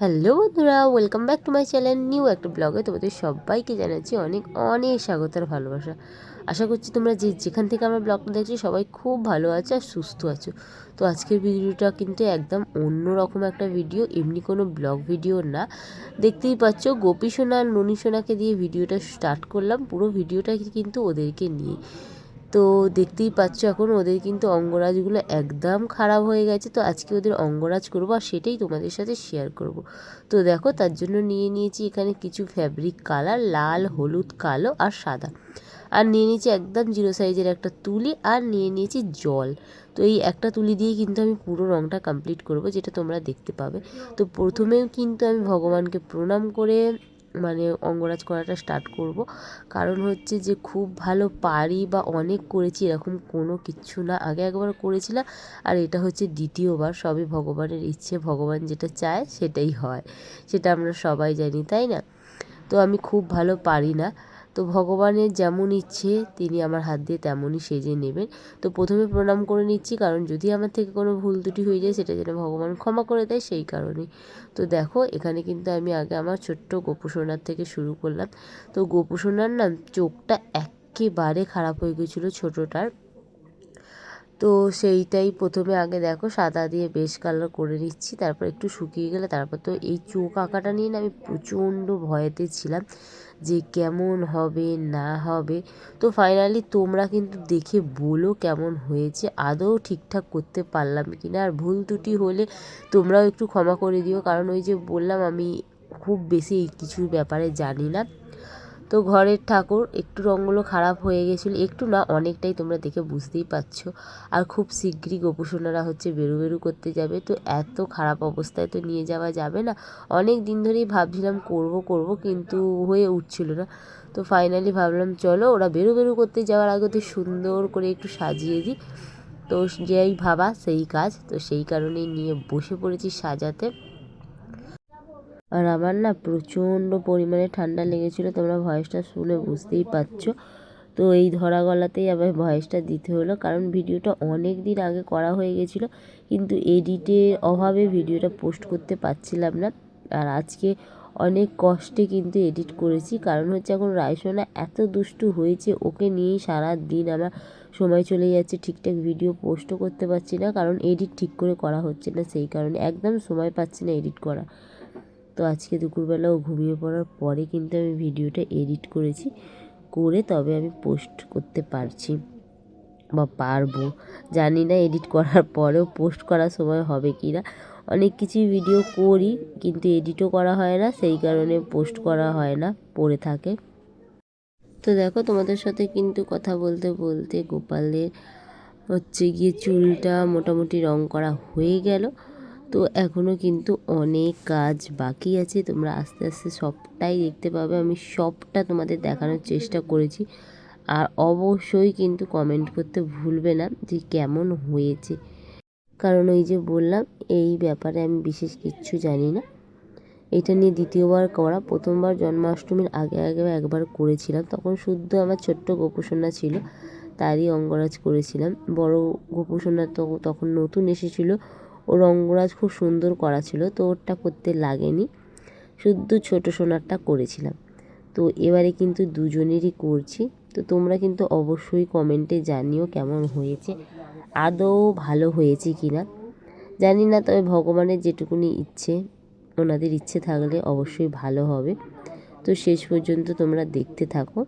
Hello বন্ধুরা, welcome back to my channel new একটা ব্লগে তোমাদের সবাইকে জানাচ্ছি অনেক অনেক স্বাগত আর ভালোবাসা। আশা করছি তোমরা যেখান থেকে আমার ব্লগটা দেখছো সবাই খুব ভালো আছো আর সুস্থ আছো। তো আজকের ভিডিওটা কিন্তু একদম অন্যরকম একটা ভিডিও, এমনি কোনো ব্লগ ভিডিও না। দেখতেই পাচ্ছ গোপী সোনা আর ননী সোনাকে দিয়ে ভিডিওটা স্টার্ট করলাম। পুরো ভিডিওটা কিন্তু ওদেরকে নিয়ে। তো দেখতেই পাচ্ছ এখন ওদের কিন্তু অঙ্গরাজগুলো একদম খারাপ হয়ে গেছে। তো আজকে ওদের অঙ্গরাজ করবো আর সেটাই তোমাদের সাথে শেয়ার করব। তো দেখো তার জন্য নিয়ে নিয়েছি এখানে কিছু ফ্যাব্রিক কালার, লাল, হলুদ, কালো আর সাদা। আর নিয়ে নিয়েছি একদম জিরো সাইজের একটা তুলি, আর নিয়ে নিয়েছি জল। তো এই একটা তুলি দিয়ে কিন্তু আমি পুরো রঙটা কমপ্লিট করব, যেটা তোমরা দেখতে পাবে। তো প্রথমেও কিন্তু আমি ভগবানকে প্রণাম করে মানে অঙ্গরাজ করাটা স্টার্ট করব। কারণ হচ্ছে যে খুব ভালো পারি বা অনেক করেছি এরকম কোনো কিচ্ছু না। আগে একবার করেছিলাম আর এটা হচ্ছে দ্বিতীয়বার। সবই ভগবানের ইচ্ছে, ভগবান যেটা চায় সেটাই হয়, সেটা আমরা সবাই জানি, তাই না? তো আমি খুব ভালো পারি না। তো ভগবানের যেমন ইচ্ছে তিনি আমার হাত দিয়ে তেমনই সেজে নেবেন। তো প্রথমে প্রণাম করে নিচ্ছি, কারণ যদি আমার থেকে কোনো ভুল ত্রুটি হয়ে যায় সেটা যেন ভগবান ক্ষমা করে দেয়, সেই কারণেই। তো দেখো এখানে কিন্তু আমি আগে আমার ছোট্ট গোপু সোনার থেকে শুরু করলাম। তো গোপু সোনার না চোখটা একেবারে খারাপ হয়ে গেছিলো ছোটোটার। তো সেইটাই প্রথমে আগে দেখো সাদা দিয়ে বেশ কালার করে নিচ্ছি, তারপর একটু শুকিয়ে গেলে তারপর তো এই চোখ আঁকাটা নিয়ে না আমি প্রচণ্ড ভয়েতে ছিলাম যে কেমন হবে না হবে। তো ফাইনালি তোমরা কিন্তু দেখে বলো কেমন হয়েছে, আদৌ ঠিকঠাক করতে পারলাম কি না। আর ভুল ত্রুটি হলে তোমরাও একটু ক্ষমা করে দিও, কারণ ওই যে বললাম আমি খুব বেশি এই কিছু ব্যাপারে জানি না। তো ঘরের ঠাকুর একটু রঙগুলো খারাপ হয়ে গেছিলো, একটু না অনেকটাই, তোমরা দেখে বুঝতেই পারছো। আর খুব শীঘ্রই গোপুসোনারা হচ্ছে বেরু করতে যাবে। তো এত খারাপ অবস্থায় তো নিয়ে যাওয়া যাবে না। অনেক দিন ধরেই ভাবছিলাম করব কিন্তু হয়ে উঠছিল না। তো ফাইনালি ভাবলাম চলো ওরা বেরু করতে যাওয়ার আগে তো সুন্দর করে একটু সাজিয়ে দিই। তো যেই ভাবা সেই কাজ, তো সেই কারণেই নিয়ে বসে পড়েছি সাজাতে। আর আমার না প্রচণ্ড পরিমাণে ঠান্ডা লেগেছিলো, তোমরা ভয়েসটা শুনে বুঝতেই পারছো। তো এই ধরা গলাতেই আবার ভয়েসটা দিতে হলো, কারণ ভিডিওটা অনেক দিন আগে করা হয়ে গেছিলো, কিন্তু এডিটের অভাবে ভিডিওটা পোস্ট করতে পারছিলাম না। আর আজকে অনেক কষ্টে কিন্তু এডিট করেছি, কারণ হচ্ছে এখন রায়সোনা এত দুষ্টু হয়েছে, ওকে নিয়েই সারা দিন আমার সময় চলে যাচ্ছে। ঠিকঠাক ভিডিও পোস্টও করতে পারছি না, কারণ এডিট ঠিক করে করা হচ্ছে না, সেই কারণে একদম সময় পাচ্ছি না এডিট করা। তো আজকে দুপুরবেলাও ঘুমিয়ে পড়ার পরে কিন্তু আমি ভিডিওটা এডিট করেছি, করে তবে আমি পোস্ট করতে পারছি বা পারবো জানি না। এডিট করার পরেও পোস্ট করার সময় হবে কি না। অনেক কিছুই ভিডিও করি কিন্তু এডিটও করা হয় না, সেই কারণে পোস্ট করা হয় না, পড়ে থাকে। তো দেখো তোমাদের সাথে কিন্তু কথা বলতে বলতে গোপালের হচ্ছে গিয়ে চুলটা মোটামুটি রং করা হয়ে গেল। তো এখনও কিন্তু অনেক কাজ বাকি আছে, তোমরা আস্তে আস্তে সবটাই দেখতে পাবে। আমি সবটা তোমাদের দেখানোর চেষ্টা করেছি। আর অবশ্যই কিন্তু কমেন্ট করতে ভুলবে না যে কেমন হয়েছে, কারণ ওই যে বললাম এই ব্যাপারে আমি বিশেষ কিচ্ছু জানি না। এটা নিয়ে দ্বিতীয়বার করা, প্রথমবার জন্মাষ্টমীর আগে একবার করেছিলাম, তখন শুদ্ধ আমার ছোট্ট গোপুসোনা ছিল, তারই অঙ্গরাজ করেছিলাম। বড় গোপুসোনা তো তখন নতুন এসেছিলো, ওর অঙ্গরাজ খুব সুন্দর করা ছিল, তো ওরটা করতে লাগেনি, শুদ্ধ ছোট সোনারটা করেছিলাম। তো এবারে কিন্তু দুজনেরই করছি। তো তোমরা কিন্তু অবশ্যই কমেন্টে জানিও কেমন হয়েছে, আদৌ ভালো হয়েছে কি না জানি না, তবে ভগবানের যেটুকুনি ইচ্ছে, ওনাদের ইচ্ছে থাকলে অবশ্যই ভালো হবে। তো শেষ পর্যন্ত তোমরা দেখতে থাকো।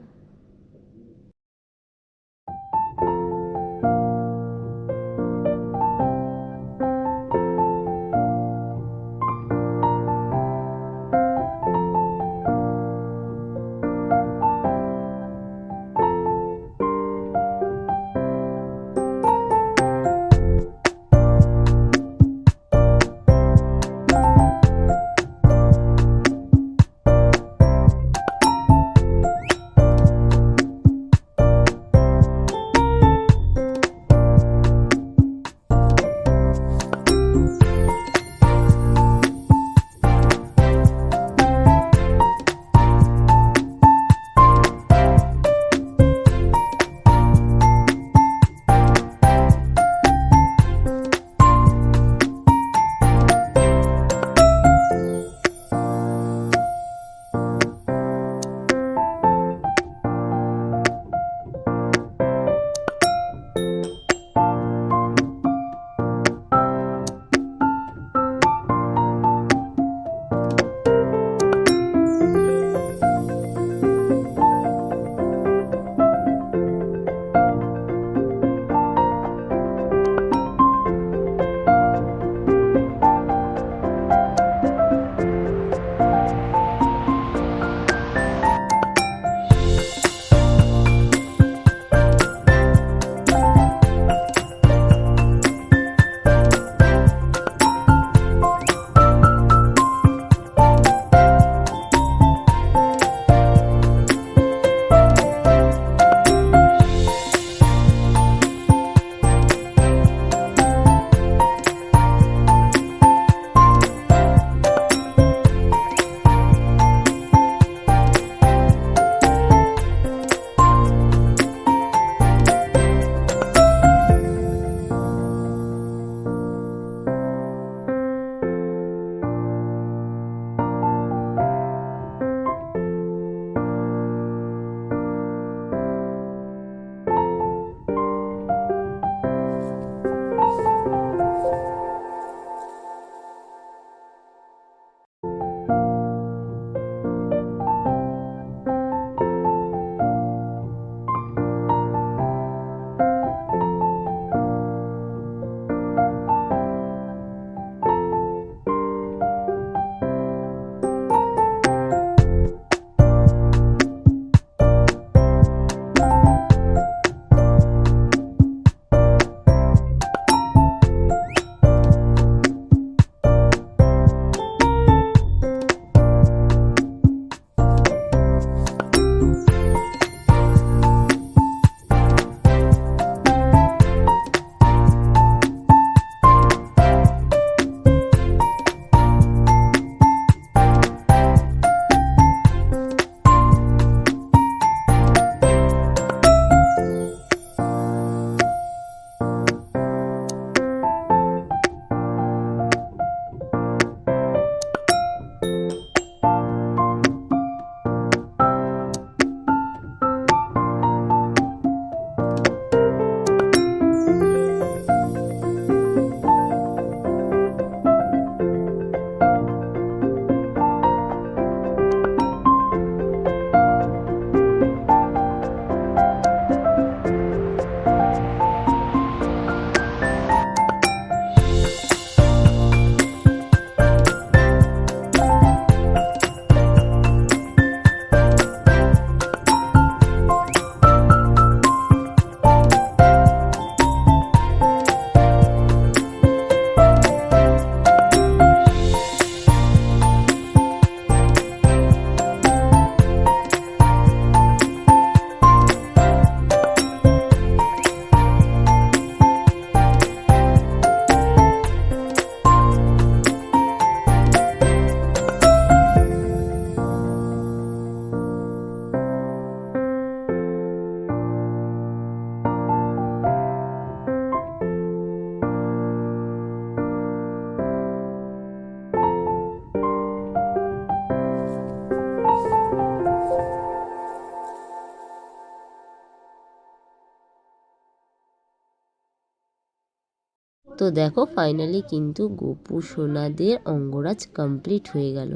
তো দেখো ফাইনালি কিন্তু গোপু সোনাদের অঙ্গরাজ কমপ্লিট হয়ে গেল।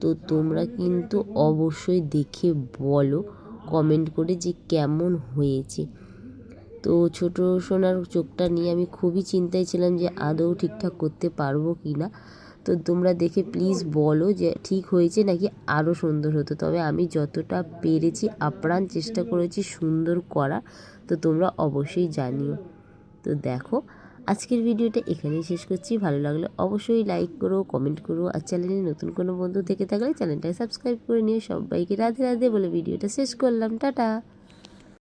তো তোমরা কিন্তু অবশ্যই দেখে বলো কমেন্ট করে যে কেমন হয়েছে। তো ছোট সোনার চোখটা নিয়ে আমি খুবই চিন্তায় ছিলাম যে আদৌ ঠিকঠাক করতে পারবো কি না। তো তোমরা দেখে প্লিজ বলো যে ঠিক হয়েছে নাকি আরও সুন্দর হতো। তবে আমি যতটা পেরেছি আপ্রাণ চেষ্টা করেছি সুন্দর করা, তো তোমরা অবশ্যই জানিও। তো দেখো আজকের ভিডিওটা এখানেই শেষ করছি। ভালো লাগলে অবশ্যই লাইক করো, কমেন্ট করো, আর চ্যানেলে নতুন কোনো বন্ধু থেকে থাকলে চ্যানেলটা সাবস্ক্রাইব করে নিও। সবাইকে রাধে রাধে বলে ভিডিওটা শেষ করলাম। টাটা।